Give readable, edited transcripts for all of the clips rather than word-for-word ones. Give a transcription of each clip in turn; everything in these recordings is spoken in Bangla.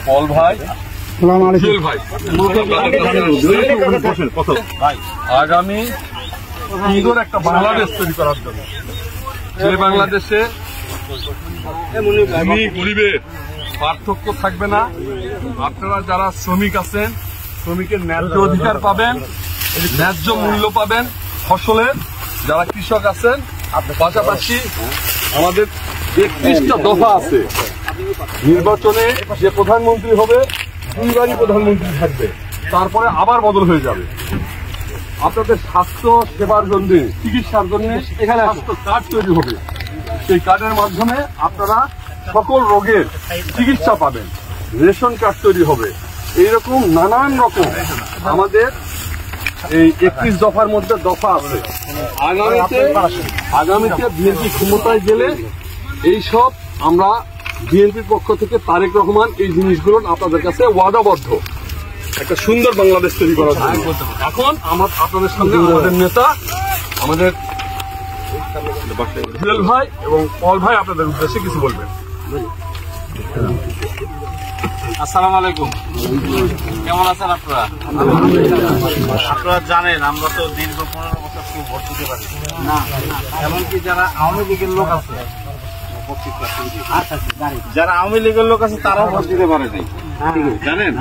পল ভাই, ভাই আগামী সুন্দর একটা বাংলাদেশ তৈরি করার জন্য যে বাংলাদেশে গরিবের পার্থক্য থাকবে না। আপনারা যারা শ্রমিক আছেন, শ্রমিকের ন্যায্য অধিকার পাবেন, ন্যায্য মূল্য পাবেন ফসলের। যারা কৃষক আছেন, পাশাপাশি আমাদের 31টা দফা আছে। নির্বাচনে যে প্রধানমন্ত্রী হবে 2বারই প্রধানমন্ত্রী থাকবে, তারপরে আবার বদল হয়ে যাবে। আপনাদের স্বাস্থ্য সেবার জন্য, চিকিৎসার জন্য এখানে স্বাস্থ্য কার্ড তৈরি হবে। সেই কার্ডের মাধ্যমে আপনারা সকল রোগের চিকিৎসা পাবেন। রেশন কার্ড তৈরি হবে। এইরকম নানান রকম আমাদের এই 31 দফার মধ্যে দফা আছে। আগামীতে বিএনপি ক্ষমতায় গেলে এইসব আমরা বিএনপির পক্ষ থেকে তারেক রহমান এই জিনিসগুলো আপনাদের কাছে ওয়াদাবদ্ধ, একটা সুন্দর বাংলাদেশ তৈরি করার জন্য। এখন আপনাদের সামনে আমাদের নেতা, আমাদের জুয়েল ভাই এবং পল ভাই আপনাদের উদ্দেশ্যে কিছু বলবেন। আসসালামু আলাইকুম, কেমন আছেন আপনারা? আপনারা জানেন আমরা তো দীর্ঘ 15 বছর কেউ ভোট দিতে পারি না, এমনকি যারা আওয়ামী লীগের লোক আছে, যারা আওয়ামী লীগের লোক আছে তারাও ভোট দিতে পারে নাই, জানেন?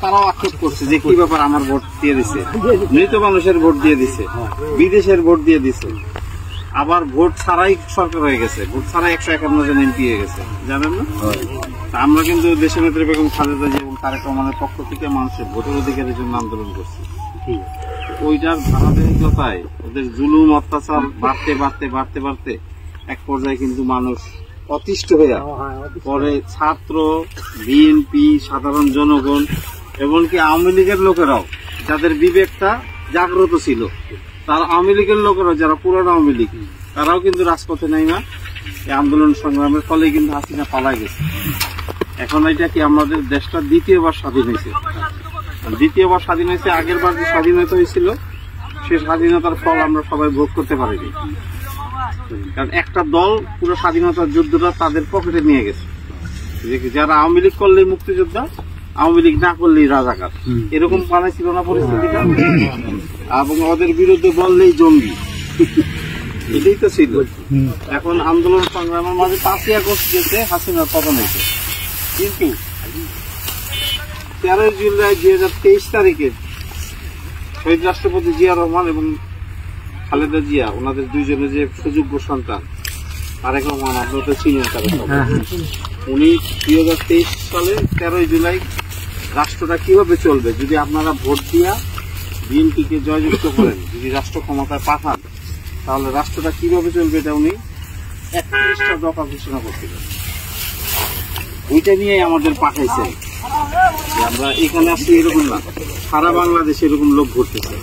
তারাও আক্ষেপ করছে যে কি ব্যাপার, আমার ভোট দিয়ে দিছে, মৃত মানুষের ভোট দিয়ে দিছে, বিদেশের ভোট দিয়ে দিছে, আবার ভোট ছাড়াই সরকার হয়ে গেছে, ভোট ছাড়াই 151 জন এমপি হয়ে গেছে, জানেন না? আমরা কিন্তু দেশের নেত্রী বেগম খালেদা জিয়া এবং তারেক রহমানের পক্ষ থেকে মানুষের ভোটের অধিকারের জন্য আন্দোলন করছি। ওইটার ধারাবাহিকতায় ওদের জুলুম অত্যাচার বাড়তে বাড়তে বাড়তে বাড়তে এক পর্যায়ে কিন্তু মানুষ অতিষ্ঠ হয়ে পরে ছাত্র, বিএনপি, সাধারণ জনগণ, এমনকি আওয়ামী লীগের লোকেরাও যাদের বিবেকটা জাগ্রত ছিল, তার আওয়ামী লীগের লোকেরাও যারা পুরনো আওয়ামী লীগ, তারাও কিন্তু রাজপথে নাই না। এই আন্দোলন সংগ্রামের ফলে কিন্তু হাসিনা পালায় গেছে। এখন এটা কি আমাদের দেশটা দ্বিতীয়বার স্বাধীন হয়েছে। দ্বিতীয়বার স্বাধীন হয়েছে, আগের বার যে স্বাধীনতা হয়েছিল সে স্বাধীনতার ফল আমরা সবাই ভোগ করতে পারিনি, কারণ একটা দল পুরো স্বাধীনতার যুদ্ধটা তাদের পকেটে নিয়ে গেছে। যারা আওয়ামী লীগ করলেই মুক্তিযোদ্ধা, আওয়ামী লীগ না করলেই রাজাকার, এরকম বানাইছিল না পরিস্থিতিটা। এবং ওদের বিরুদ্ধে বললেই জঙ্গি, এটাই তো ছিল। এখন আন্দোলন সংগ্রামের মাঝে 5ই আগস্ট গেছে, হাসিনার পতন হয়েছে, কিন্তু 13 জুলাই 2023 তারিখে শহীদ রাষ্ট্রপতি জিয়া রহমান এবং খালেদা জিয়া, ওনাদের দুইজনের যে সুযোগ্য সন্তান তারেক রহমান, আপনারা তো চিনেন তারেক রহমান, উনি 2023 সালে 13 জুলাই রাষ্ট্রটা কিভাবে চলবে যদি আপনারা ভোট দিয়া বিএনপিকে জয়যুক্ত করেন, যদি রাষ্ট্র ক্ষমতায় পাঠান, তাহলে রাষ্ট্রটা কিভাবে চলবে এটা উনি 31টা দফা ঘোষণা করছিলেন। ওইটা নিয়ে আমাদের পাঠাইছে আমরা এখানে আসছি, এরকম না, সারা বাংলাদেশে এরকম লোক ঘুরতেছে।